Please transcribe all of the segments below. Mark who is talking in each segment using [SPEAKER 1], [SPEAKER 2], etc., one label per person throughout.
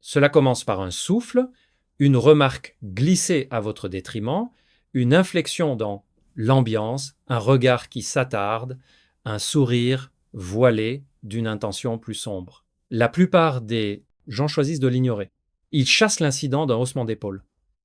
[SPEAKER 1] Cela commence par un souffle, une remarque glissée à votre détriment, une inflexion dans l'ambiance, un regard qui s'attarde, un sourire voilé d'une intention plus sombre. La plupart des gens choisissent de l'ignorer. Ils chassent l'incident d'un haussement d'épaule,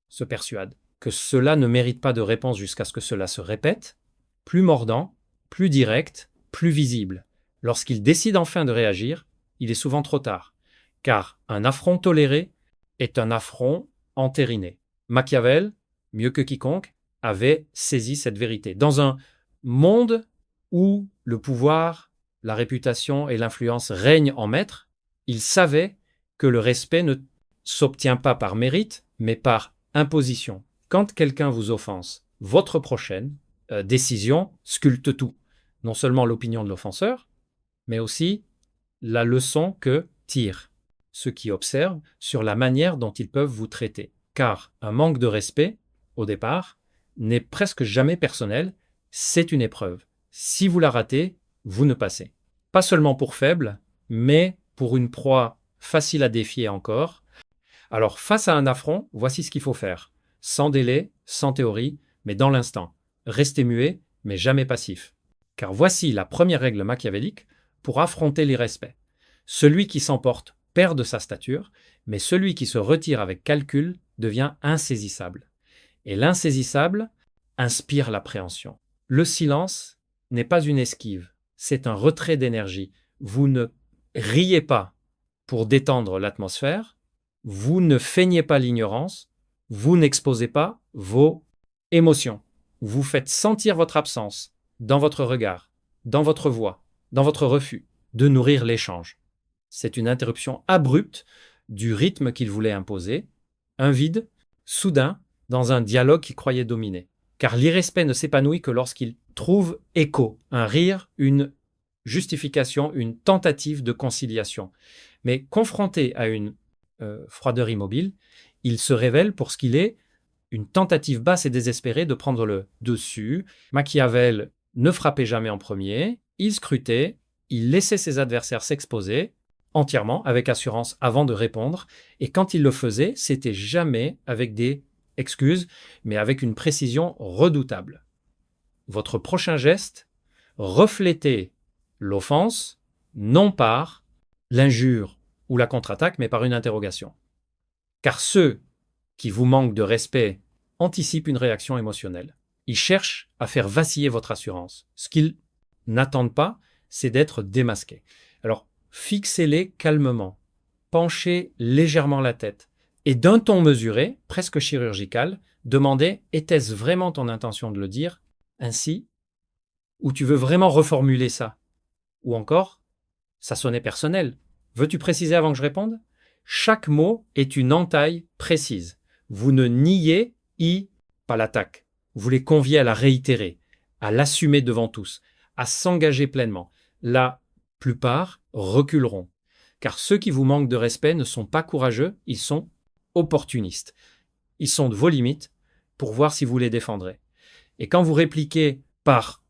[SPEAKER 1] se persuadent que cela ne mérite pas de réponse jusqu'à ce que cela se répète, plus mordant, plus direct, plus visible. Lorsqu'ils décident enfin de réagir, il est souvent trop tard, car un affront toléré est un affront entériné. Machiavel, mieux que quiconque, avait saisi cette vérité. Dans un monde où le pouvoir, la réputation et l'influence règnent en maître, il savait que le respect ne s'obtient pas par mérite, mais par imposition. Quand quelqu'un vous offense, votre prochaine décision sculpte tout. Non seulement l'opinion de l'offenseur, mais aussi la leçon que tirent ceux qui observent sur la manière dont ils peuvent vous traiter. Car un manque de respect, au départ, n'est presque jamais personnel, c'est une épreuve. Si vous la ratez, vous ne passez. Pas seulement pour faible, mais pour une proie facile à défier encore. Alors, face à un affront, voici ce qu'il faut faire. Sans délai, sans théorie, mais dans l'instant. Restez muet, mais jamais passif. Car voici la première règle machiavélique pour affronter l'irrespect. Celui qui s'emporte perd de sa stature, mais celui qui se retire avec calcul devient insaisissable. Et l'insaisissable inspire l'appréhension. Le silence n'est pas une esquive, c'est un retrait d'énergie. Vous ne riez pas pour détendre l'atmosphère, vous ne feignez pas l'ignorance, vous n'exposez pas vos émotions. Vous faites sentir votre absence dans votre regard, dans votre voix, dans votre refus de nourrir l'échange. C'est une interruption abrupte du rythme qu'il voulait imposer, un vide, soudain, dans un dialogue qu'il croyait dominer. Car l'irrespect ne s'épanouit que lorsqu'il trouve écho, un rire, une justification, une tentative de conciliation. Mais confronté à une froideur immobile, il se révèle pour ce qu'il est, une tentative basse et désespérée de prendre le dessus. Machiavel ne frappait jamais en premier, il scrutait, il laissait ses adversaires s'exposer entièrement, avec assurance, avant de répondre, et quand il le faisait, c'était jamais avec des excuses, mais avec une précision redoutable. Votre prochain geste reflétait l'offense, non par l'injure ou la contre-attaque, mais par une interrogation. Car ceux qui vous manquent de respect anticipent une réaction émotionnelle. Ils cherchent à faire vaciller votre assurance. Ce qu'ils n'attendent pas, c'est d'être démasqués. Alors, fixez-les calmement, penchez légèrement la tête et d'un ton mesuré, presque chirurgical, demandez « Était-ce vraiment ton intention de le dire ainsi ?» ou « Tu veux vraiment reformuler ça ?» ou encore « Ça sonnait personnel. Veux-tu préciser avant que je réponde ?» Chaque mot est une entaille précise. Vous ne niez pas l'attaque. Vous les conviez à la réitérer, à l'assumer devant tous, à s'engager pleinement. La plupart reculeront, car ceux qui vous manquent de respect ne sont pas courageux, ils sont opportunistes. Ils sont de vos limites pour voir si vous les défendrez. Et quand vous répliquez par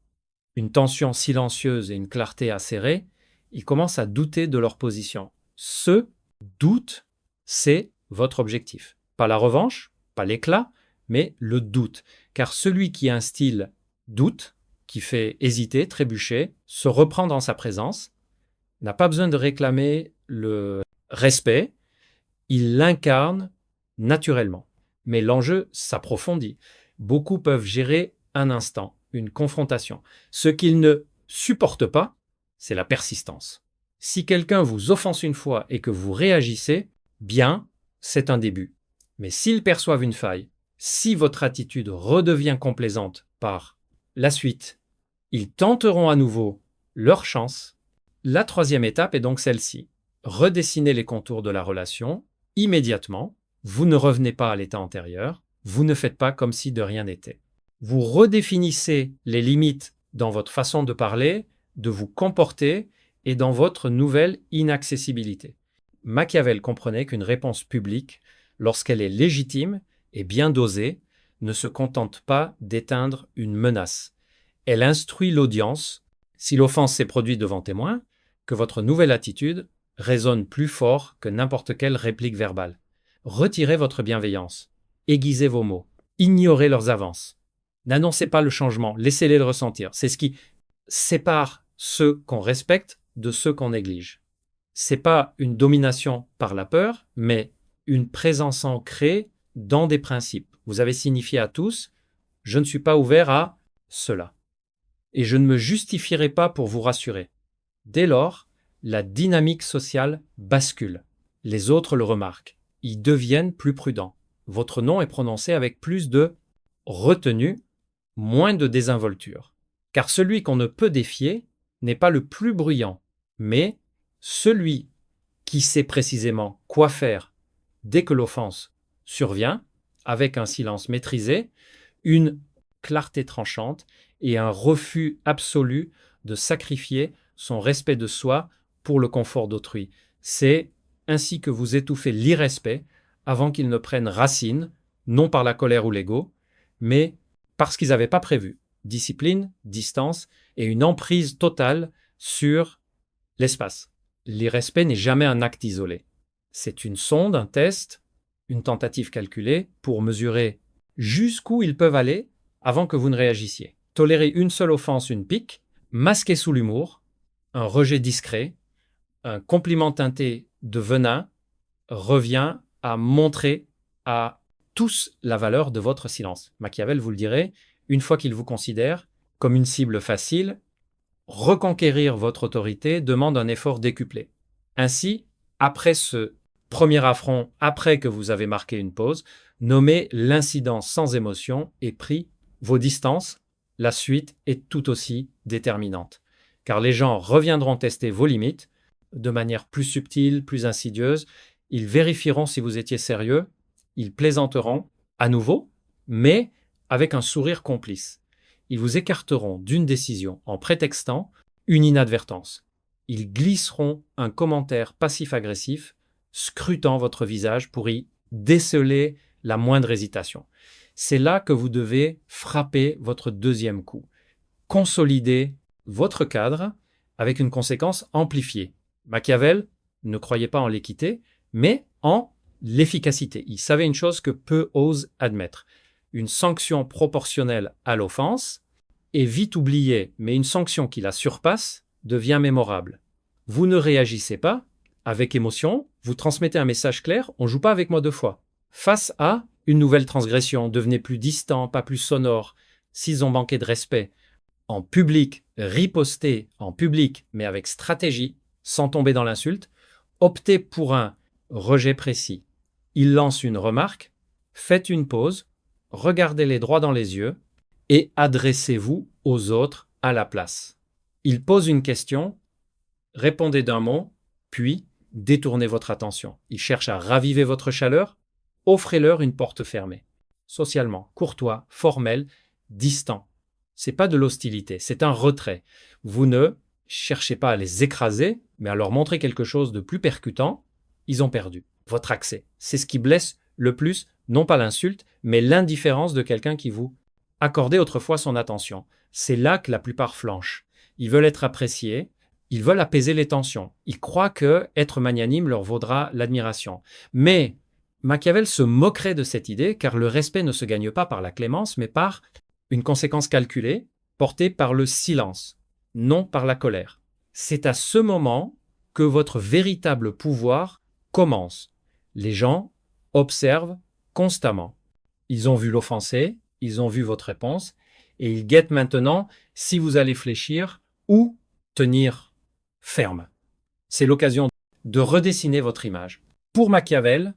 [SPEAKER 1] une tension silencieuse et une clarté acérée, ils commencent à douter de leur position. Ce doute, c'est votre objectif. Pas la revanche, pas l'éclat, mais le doute. Car celui qui instille doute, qui fait hésiter, trébucher, se reprend dans sa présence, n'a pas besoin de réclamer le respect, il l'incarne naturellement. Mais l'enjeu s'approfondit. Beaucoup peuvent gérer un instant, une confrontation. Ce qu'ils ne supportent pas, c'est la persistance. Si quelqu'un vous offense une fois et que vous réagissez, bien, c'est un début. Mais s'ils perçoivent une faille, si votre attitude redevient complaisante par la suite, ils tenteront à nouveau leur chance. La troisième étape est donc celle-ci. Redessinez les contours de la relation immédiatement. Vous ne revenez pas à l'état antérieur. Vous ne faites pas comme si de rien n'était. Vous redéfinissez les limites dans votre façon de parler, de vous comporter et dans votre nouvelle inaccessibilité. Machiavel comprenait qu'une réponse publique, lorsqu'elle est légitime et bien dosée, ne se contente pas d'éteindre une menace. Elle instruit l'audience, si l'offense s'est produite devant témoin, que votre nouvelle attitude résonne plus fort que n'importe quelle réplique verbale. Retirez votre bienveillance. Aiguisez vos mots. Ignorez leurs avances. N'annoncez pas le changement. Laissez-les le ressentir. C'est ce qui sépare ceux qu'on respecte de ceux qu'on néglige. C'est pas une domination par la peur, mais une présence ancrée dans des principes. Vous avez signifié à tous, je ne suis pas ouvert à cela. Et je ne me justifierai pas pour vous rassurer. Dès lors, la dynamique sociale bascule. Les autres le remarquent. Ils deviennent plus prudents. Votre nom est prononcé avec plus de retenue, moins de désinvolture. Car celui qu'on ne peut défier n'est pas le plus bruyant, mais celui qui sait précisément quoi faire dès que l'offense survient, avec un silence maîtrisé, une clarté tranchante et un refus absolu de sacrifier son respect de soi pour le confort d'autrui. C'est ainsi que vous étouffez l'irrespect avant qu'il ne prenne racine, non par la colère ou l'ego, mais parce qu'ils n'avaient pas prévu. Discipline, distance et une emprise totale sur l'espace. L'irrespect n'est jamais un acte isolé. C'est une sonde, un test, une tentative calculée pour mesurer jusqu'où ils peuvent aller avant que vous ne réagissiez. Tolérer une seule offense, une pique, masquer sous l'humour, un rejet discret, un compliment teinté de venin revient à montrer à tous la valeur de votre silence. Machiavel vous le dirait, une fois qu'il vous considère comme une cible facile, reconquérir votre autorité demande un effort décuplé. Ainsi, après ce premier affront, après que vous avez marqué une pause, nommez l'incident sans émotion et pris vos distances. La suite est tout aussi déterminante. Car les gens reviendront tester vos limites de manière plus subtile, plus insidieuse. Ils vérifieront si vous étiez sérieux. Ils plaisanteront à nouveau, mais avec un sourire complice. Ils vous écarteront d'une décision en prétextant une inadvertance. Ils glisseront un commentaire passif-agressif, scrutant votre visage pour y déceler la moindre hésitation. C'est là que vous devez frapper votre deuxième coup. Consolider votre cadre avec une conséquence amplifiée. Machiavel ne croyait pas en l'équité, mais en l'efficacité. Il savait une chose que peu osent admettre. Une sanction proportionnelle à l'offense est vite oubliée, mais une sanction qui la surpasse devient mémorable. Vous ne réagissez pas avec émotion, vous transmettez un message clair, on ne joue pas avec moi deux fois. Face à une nouvelle transgression, devenez plus distant, pas plus sonore. S'ils ont manqué de respect, en public, ripostez en public, mais avec stratégie, sans tomber dans l'insulte, optez pour un rejet précis. Il lance une remarque, faites une pause, regardez-les droit dans les yeux et adressez-vous aux autres à la place. Il pose une question, répondez d'un mot, puis détournez votre attention. Il cherche à raviver votre chaleur, offrez-leur une porte fermée. Socialement, courtois, formel, distant. C'est pas de l'hostilité, c'est un retrait. Vous ne cherchez pas à les écraser, mais à leur montrer quelque chose de plus percutant. Ils ont perdu votre accès. C'est ce qui blesse le plus, non pas l'insulte, mais l'indifférence de quelqu'un qui vous accordait autrefois son attention. C'est là que la plupart flanchent. Ils veulent être appréciés, ils veulent apaiser les tensions. Ils croient que être magnanime leur vaudra l'admiration. Mais Machiavel se moquerait de cette idée, car le respect ne se gagne pas par la clémence, mais par une conséquence calculée, portée par le silence, non par la colère. C'est à ce moment que votre véritable pouvoir commence. Les gens observent constamment. Ils ont vu l'offensé, ils ont vu votre réponse, et ils guettent maintenant si vous allez fléchir ou tenir ferme. C'est l'occasion de redessiner votre image. Pour Machiavel,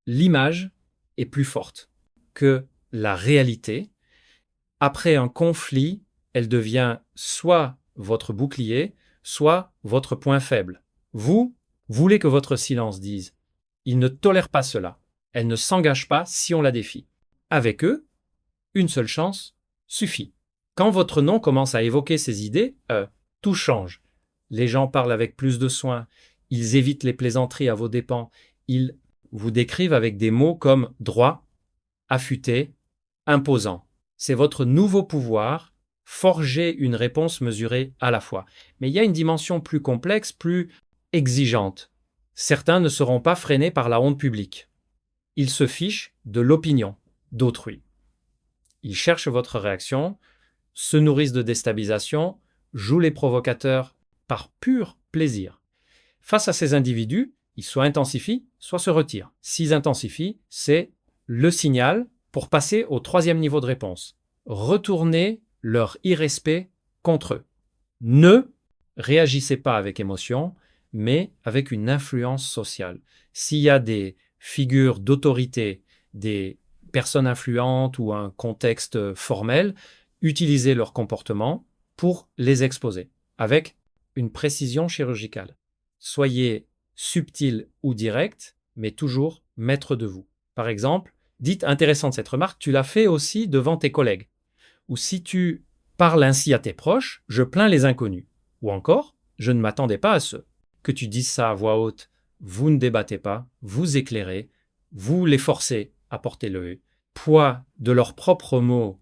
[SPEAKER 1] l'image est plus forte que la réalité. Après un conflit, elle devient soit votre bouclier, soit votre point faible. Vous voulez que votre silence dise « Il ne tolère pas cela ». Elle ne s'engage pas si on la défie. Avec eux, une seule chance suffit. Quand votre nom commence à évoquer ces idées, tout change. Les gens parlent avec plus de soin, ils évitent les plaisanteries à vos dépens, ils vous décrivent avec des mots comme droit, affûté, imposant. C'est votre nouveau pouvoir, forger une réponse mesurée à la fois. Mais il y a une dimension plus complexe, plus exigeante. Certains ne seront pas freinés par la honte publique. Ils se fichent de l'opinion d'autrui. Ils cherchent votre réaction, se nourrissent de déstabilisation, jouent les provocateurs par pur plaisir. Face à ces individus, ils soit intensifient, soit se retirent. S'ils intensifient, c'est le signal pour passer au troisième niveau de réponse. Retournez leur irrespect contre eux. Ne réagissez pas avec émotion, mais avec une influence sociale. S'il y a des figures d'autorité, des personnes influentes ou un contexte formel, utilisez leur comportement pour les exposer avec une précision chirurgicale. Soyez subtil ou direct, mais toujours maître de vous. Par exemple, dites intéressante cette remarque, tu l'as fait aussi devant tes collègues. Ou si tu parles ainsi à tes proches, je plains les inconnus. Ou encore, je ne m'attendais pas à ce. Que tu dises ça à voix haute, vous ne débattez pas, vous éclairez, vous les forcez à porter le poids de leurs propres mots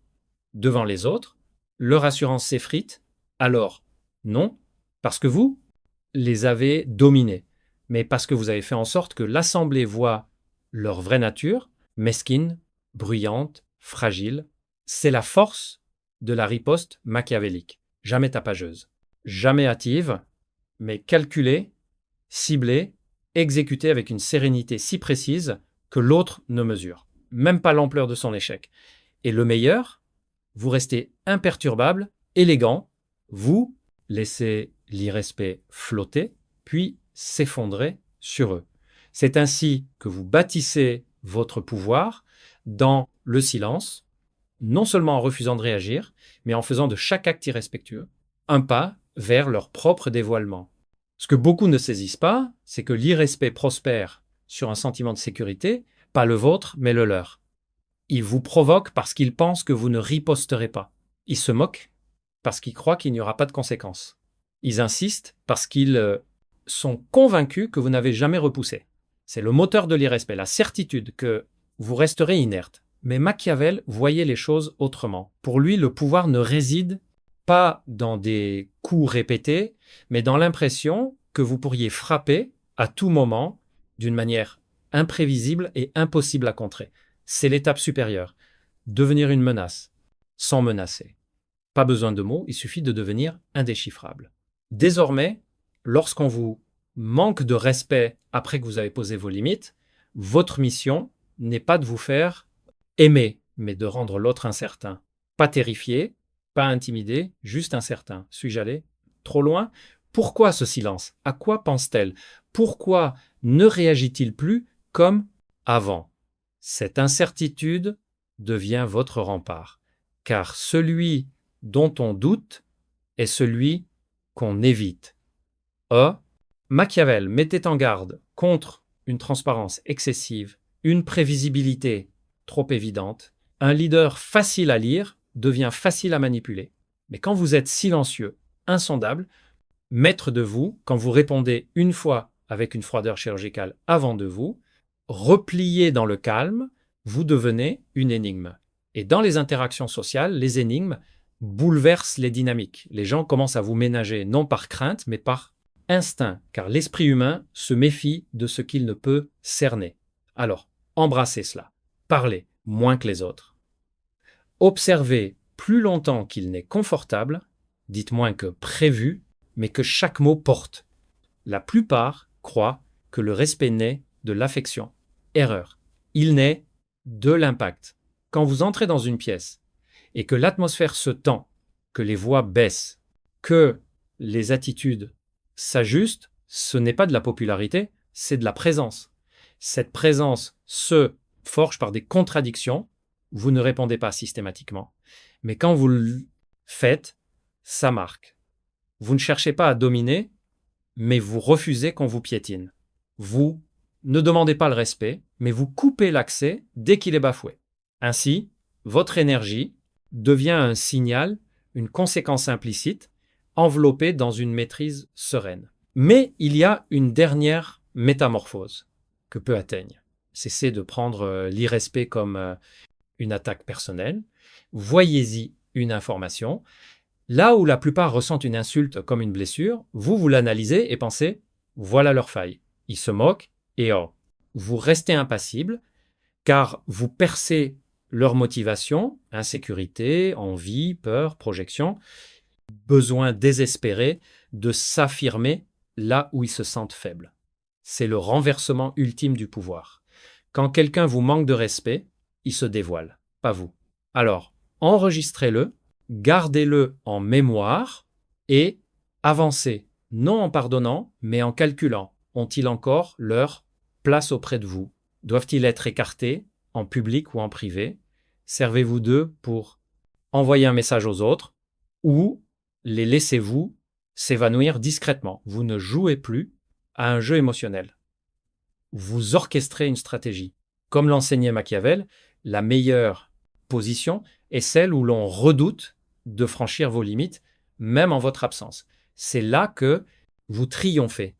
[SPEAKER 1] devant les autres, leur assurance s'effrite, alors non, parce que vous les avez dominés, mais parce que vous avez fait en sorte que l'Assemblée voit leur vraie nature, mesquine, bruyante, fragile. C'est la force de la riposte machiavélique. Jamais tapageuse, jamais hâtive, mais calculée, ciblée, exécutée avec une sérénité si précise que l'autre ne mesure, même pas l'ampleur de son échec. Et le meilleur, vous restez imperturbable, élégant, vous laissez l'irrespect flotter, puis s'effondrer sur eux. C'est ainsi que vous bâtissez votre pouvoir dans le silence, non seulement en refusant de réagir, mais en faisant de chaque acte irrespectueux un pas vers leur propre dévoilement. Ce que beaucoup ne saisissent pas, c'est que l'irrespect prospère sur un sentiment de sécurité, pas le vôtre, mais le leur. Ils vous provoquent parce qu'ils pensent que vous ne riposterez pas. Ils se moquent parce qu'ils croient qu'il n'y aura pas de conséquences. Ils insistent parce qu'ils sont convaincus que vous n'avez jamais repoussé. C'est le moteur de l'irrespect, la certitude que vous resterez inerte. Mais Machiavel voyait les choses autrement. Pour lui, le pouvoir ne réside pas dans des coups répétés, mais dans l'impression que vous pourriez frapper à tout moment d'une manière imprévisible et impossible à contrer. C'est l'étape supérieure. Devenir une menace, sans menacer. Pas besoin de mots, il suffit de devenir indéchiffrable. Désormais, lorsqu'on vous manque de respect après que vous avez posé vos limites, votre mission n'est pas de vous faire aimer, mais de rendre l'autre incertain. Pas terrifié, pas intimidé, juste incertain. Suis-je allé trop loin? Pourquoi ce silence? À quoi pense-t-elle? Pourquoi ne réagit-il plus comme avant? Cette incertitude devient votre rempart, car celui dont on doute est celui qu'on évite. Machiavel mettait en garde contre une transparence excessive, une prévisibilité trop évidente. Un leader facile à lire devient facile à manipuler. Mais quand vous êtes silencieux, insondable, maître de vous, quand vous répondez une fois avec une froideur chirurgicale avant de vous, replié dans le calme, vous devenez une énigme. Et dans les interactions sociales, les énigmes bouleversent les dynamiques. Les gens commencent à vous ménager non par crainte, mais par instinct, car l'esprit humain se méfie de ce qu'il ne peut cerner. Alors, embrassez cela. Parlez moins que les autres. Observez plus longtemps qu'il n'est confortable, dites moins que prévu, mais que chaque mot porte. La plupart croient que le respect naît de l'affection. Erreur. Il naît de l'impact. Quand vous entrez dans une pièce et que l'atmosphère se tend, que les voix baissent, que les attitudes s'ajustent, ce n'est pas de la popularité, c'est de la présence. Cette présence se forge par des contradictions. Vous ne répondez pas systématiquement. Mais quand vous le faites, ça marque. Vous ne cherchez pas à dominer, mais vous refusez qu'on vous piétine. Vous ne demandez pas le respect, mais vous coupez l'accès dès qu'il est bafoué. Ainsi, votre énergie devient un signal, une conséquence implicite, enveloppée dans une maîtrise sereine. Mais il y a une dernière métamorphose que peut atteindre. Cessez de prendre l'irrespect comme une attaque personnelle. Voyez-y une information. Là où la plupart ressentent une insulte comme une blessure, vous l'analysez et pensez « voilà leur faille ». ils se moquent et vous restez impassible car vous percez leur motivation, insécurité, envie, peur, projection, besoin désespéré de s'affirmer là où ils se sentent faibles. C'est le renversement ultime du pouvoir. Quand quelqu'un vous manque de respect, il se dévoile, pas vous. Alors, enregistrez-le, gardez-le en mémoire et avancez, non en pardonnant, mais en calculant. Ont-ils encore leur place auprès de vous? Doivent-ils être écartés en public ou en privé? Servez-vous d'eux pour envoyer un message aux autres ou les laissez-vous s'évanouir discrètement? Vous ne jouez plus à un jeu émotionnel. Vous orchestrez une stratégie. Comme l'enseignait Machiavel, la meilleure position est celle où l'on redoute de franchir vos limites, même en votre absence. C'est là que vous triomphez.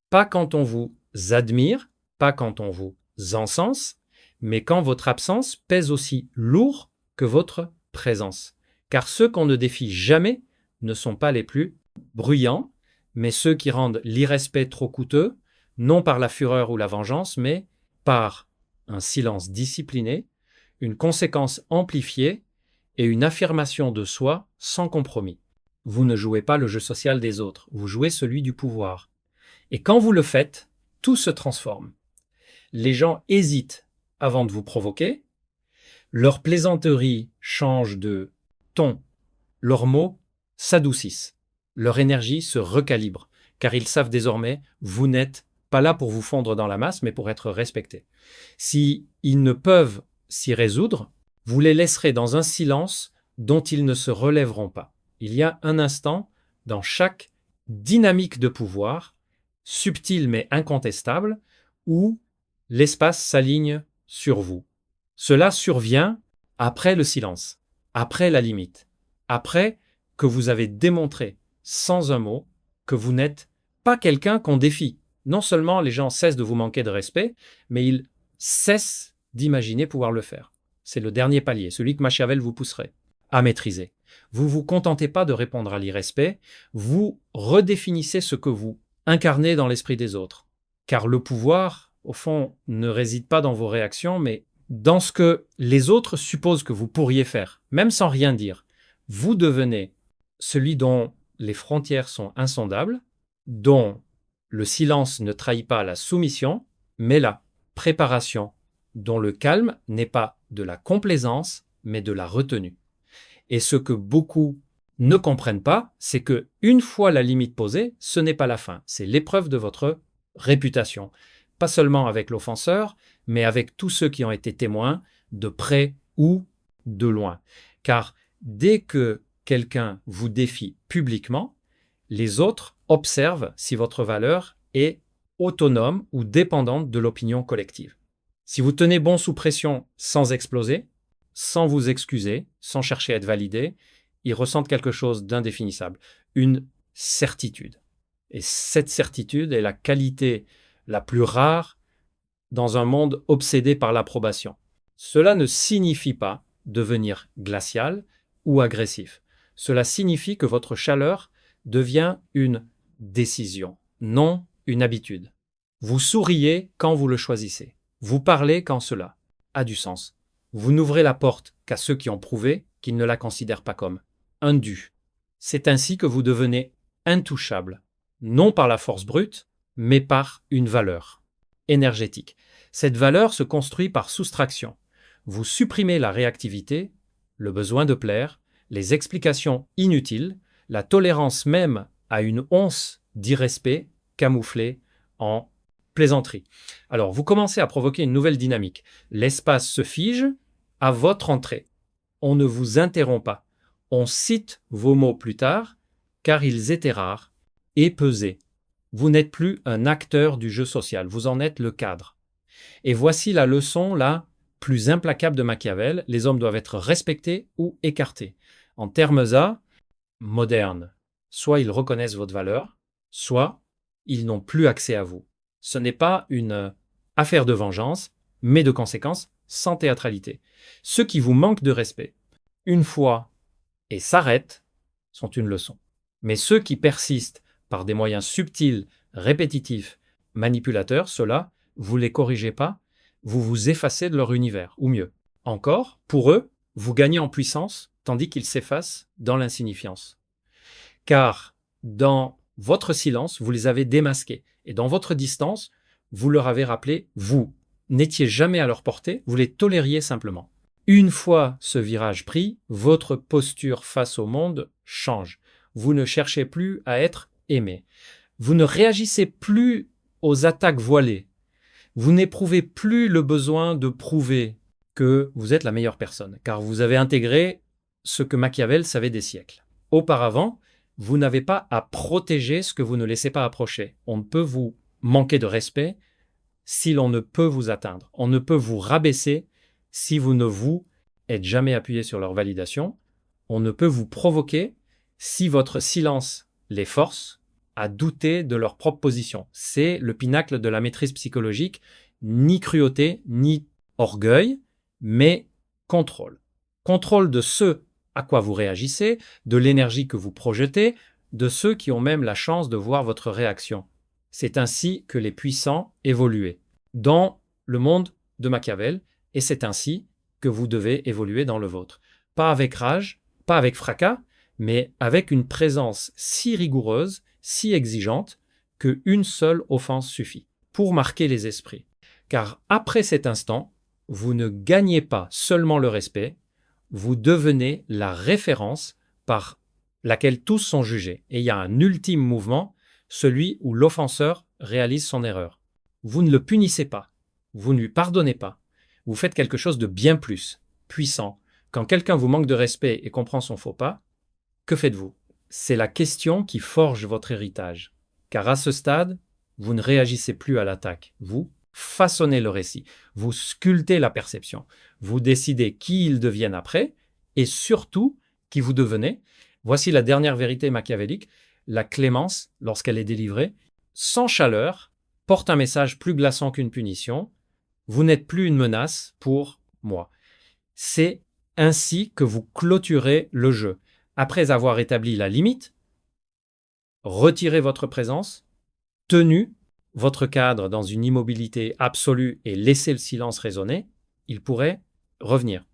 [SPEAKER 1] Pas quand on vous admire, pas quand on vous encense, mais quand votre absence pèse aussi lourd que votre présence. Car ceux qu'on ne défie jamais ne sont pas les plus bruyants, mais ceux qui rendent l'irrespect trop coûteux, non par la fureur ou la vengeance, mais par un silence discipliné, une conséquence amplifiée et une affirmation de soi sans compromis. Vous ne jouez pas le jeu social des autres, vous jouez celui du pouvoir. Et quand vous le faites, tout se transforme. Les gens hésitent avant de vous provoquer, leurs plaisanteries changent de ton, leurs mots s'adoucissent, leur énergie se recalibre, car ils savent désormais, vous n'êtes pas là pour vous fondre dans la masse, mais pour être respectés. Si ils ne peuvent s'y résoudre, vous les laisserez dans un silence dont ils ne se relèveront pas. Il y a un instant dans chaque dynamique de pouvoir, subtile mais incontestable, où l'espace s'aligne sur vous. Cela survient après le silence, après la limite, après que vous avez démontré sans un mot que vous n'êtes pas quelqu'un qu'on défie. Non seulement les gens cessent de vous manquer de respect, mais ils cessent d'imaginer pouvoir le faire. C'est le dernier palier, celui que Machiavel vous pousserait à maîtriser. Vous ne vous contentez pas de répondre à l'irrespect, vous redéfinissez ce que vous incarnez dans l'esprit des autres. Car le pouvoir, au fond, ne réside pas dans vos réactions, mais dans ce que les autres supposent que vous pourriez faire, même sans rien dire. Vous devenez celui dont les frontières sont insondables, dont le silence ne trahit pas la soumission, mais la préparation, dont le calme n'est pas de la complaisance, mais de la retenue. Et ce que beaucoup ne comprennent pas, c'est que une fois la limite posée, ce n'est pas la fin, c'est l'épreuve de votre réputation. Pas seulement avec l'offenseur, mais avec tous ceux qui ont été témoins, de près ou de loin. Car dès que quelqu'un vous défie publiquement, les autres observent si votre valeur est autonome ou dépendante de l'opinion collective. Si vous tenez bon sous pression sans exploser, sans vous excuser, sans chercher à être validé, ils ressentent quelque chose d'indéfinissable, une certitude. Et cette certitude est la qualité la plus rare dans un monde obsédé par l'approbation. Cela ne signifie pas devenir glacial ou agressif. Cela signifie que votre chaleur devient une décision, non une habitude. Vous souriez quand vous le choisissez. Vous parlez quand cela a du sens. Vous n'ouvrez la porte qu'à ceux qui ont prouvé qu'ils ne la considèrent pas comme un dû. C'est ainsi que vous devenez intouchable, non par la force brute, mais par une valeur énergétique. Cette valeur se construit par soustraction. Vous supprimez la réactivité, le besoin de plaire, les explications inutiles, la tolérance même à une once d'irrespect camouflée en plaisanterie. Alors, vous commencez à provoquer une nouvelle dynamique. L'espace se fige à votre entrée. On ne vous interrompt pas. On cite vos mots plus tard, car ils étaient rares et pesés. Vous n'êtes plus un acteur du jeu social, vous en êtes le cadre. Et voici la leçon la plus implacable de Machiavel, les hommes doivent être respectés ou écartés. En termes A, modernes, soit ils reconnaissent votre valeur, soit ils n'ont plus accès à vous. Ce n'est pas une affaire de vengeance, mais de conséquences sans théâtralité. Ceux qui vous manquent de respect, une fois et s'arrêtent, sont une leçon. Mais ceux qui persistent par des moyens subtils, répétitifs manipulateurs, ceux-là, vous ne les corrigez pas, vous vous effacez de leur univers, ou mieux. Encore, pour eux, vous gagnez en puissance, tandis qu'ils s'effacent dans l'insignifiance. Car dans votre silence, vous les avez démasqués. Et dans votre distance, vous leur avez rappelé, vous n'étiez jamais à leur portée, vous les tolériez simplement. Une fois ce virage pris, votre posture face au monde change. Vous ne cherchez plus à être aimé. Vous ne réagissez plus aux attaques voilées. Vous n'éprouvez plus le besoin de prouver que vous êtes la meilleure personne, car vous avez intégré ce que Machiavel savait des siècles. Auparavant, vous n'avez pas à protéger ce que vous ne laissez pas approcher. On ne peut vous manquer de respect si l'on ne peut vous atteindre. On ne peut vous rabaisser si vous ne vous êtes jamais appuyé sur leur validation. On ne peut vous provoquer si votre silence les force à douter de leur propre position. C'est le pinacle de la maîtrise psychologique, ni cruauté, ni orgueil, mais contrôle. Contrôle de ce à quoi vous réagissez, de l'énergie que vous projetez, de ceux qui ont même la chance de voir votre réaction. C'est ainsi que les puissants évoluaient dans le monde de Machiavel, et c'est ainsi que vous devez évoluer dans le vôtre. Pas avec rage, pas avec fracas, mais avec une présence si rigoureuse, si exigeante, qu'une seule offense suffit pour marquer les esprits. Car après cet instant, vous ne gagnez pas seulement le respect, vous devenez la référence par laquelle tous sont jugés. Et il y a un ultime mouvement, celui où l'offenseur réalise son erreur. Vous ne le punissez pas, vous ne lui pardonnez pas, vous faites quelque chose de bien plus puissant. Quand quelqu'un vous manque de respect et comprend son faux pas, que faites-vous? C'est la question qui forge votre héritage. Car à ce stade, vous ne réagissez plus à l'attaque. Vous façonnez le récit, vous sculptez la perception, vous décidez qui ils deviennent après et surtout qui vous devenez. Voici la dernière vérité machiavélique. La clémence, lorsqu'elle est délivrée, sans chaleur, porte un message plus glaçant qu'une punition. Vous n'êtes plus une menace pour moi. C'est ainsi que vous clôturez le jeu. Après avoir établi la limite, retirez votre présence, tenu votre cadre dans une immobilité absolue et laissez le silence résonner, il pourrait revenir.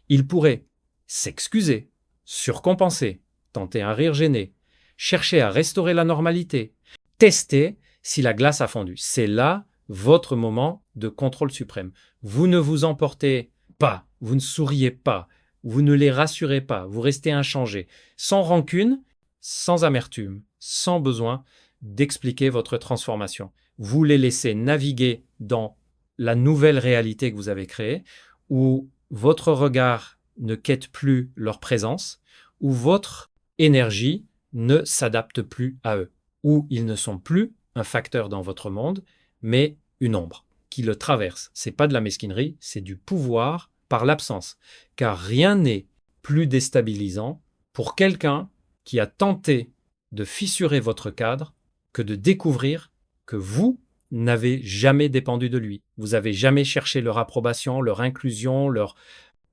[SPEAKER 1] Il pourrait s'excuser, surcompenser, tenter un rire gêné, chercher à restaurer la normalité, tester si la glace a fondu. C'est là votre moment de contrôle suprême. Vous ne vous emportez pas, vous ne souriez pas, vous ne les rassurez pas, vous restez inchangé, sans rancune, sans amertume, sans besoin d'expliquer votre transformation. Vous les laissez naviguer dans la nouvelle réalité que vous avez créée, où votre regard ne quête plus leur présence, où votre énergie ne s'adapte plus à eux, où ils ne sont plus un facteur dans votre monde, mais une ombre qui le traverse. C'est pas de la mesquinerie, c'est du pouvoir par l'absence. Car rien n'est plus déstabilisant pour quelqu'un qui a tenté de fissurer votre cadre que de découvrir que vous n'avez jamais dépendu de lui. Vous n'avez jamais cherché leur approbation, leur inclusion, leur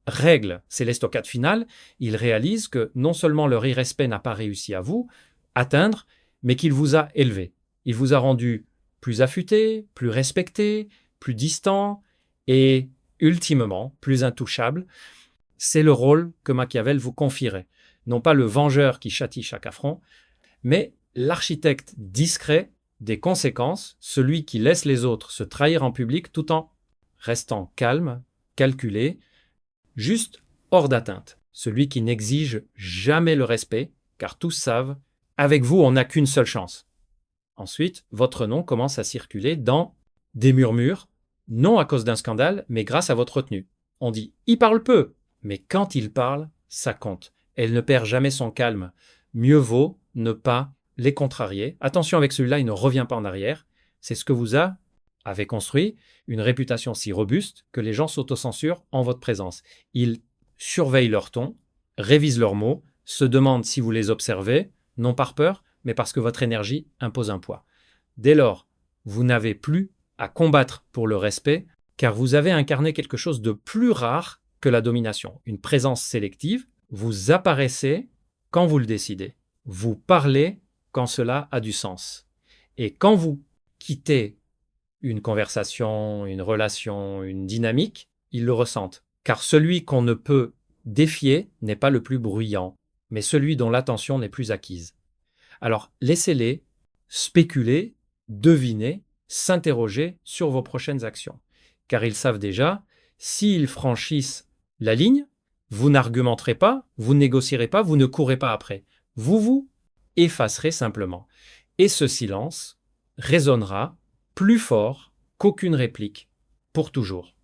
[SPEAKER 1] règle. C'est l'estocade finale. Ils réalisent que non seulement leur irrespect n'a pas réussi à vous atteindre, mais qu'il vous a élevé. Il vous a rendu plus affûté, plus respecté, plus distant et ultimement plus intouchable. C'est le rôle que Machiavel vous confierait. Non pas le vengeur qui châtie chaque affront, mais l'architecte discret des conséquences, celui qui laisse les autres se trahir en public tout en restant calme, calculé, juste hors d'atteinte. Celui qui n'exige jamais le respect, car tous savent, avec vous, on n'a qu'une seule chance. Ensuite, votre nom commence à circuler dans des murmures, non à cause d'un scandale, mais grâce à votre retenue. On dit « il parle peu », mais quand il parle, ça compte. Elle ne perd jamais son calme. Mieux vaut ne pas les contrarier. Attention avec celui-là, il ne revient pas en arrière. C'est ce que vous avez construit, une réputation si robuste que les gens s'autocensurent en votre présence. Ils surveillent leur ton, révisent leurs mots, se demandent si vous les observez, non par peur, mais parce que votre énergie impose un poids. Dès lors, vous n'avez plus à combattre pour le respect, car vous avez incarné quelque chose de plus rare que la domination. Une présence sélective, vous apparaissez quand vous le décidez. Vous parlez quand cela a du sens. Et quand vous quittez une conversation, une relation, une dynamique, ils le ressentent. Car celui qu'on ne peut défier n'est pas le plus bruyant, mais celui dont l'attention n'est plus acquise. Alors laissez-les spéculer, deviner, s'interroger sur vos prochaines actions. Car ils savent déjà, s'ils franchissent la ligne, vous n'argumenterez pas, vous ne négocierez pas, vous ne courez pas après. Vous vous effacerez simplement. Et ce silence résonnera plus fort qu'aucune réplique, pour toujours.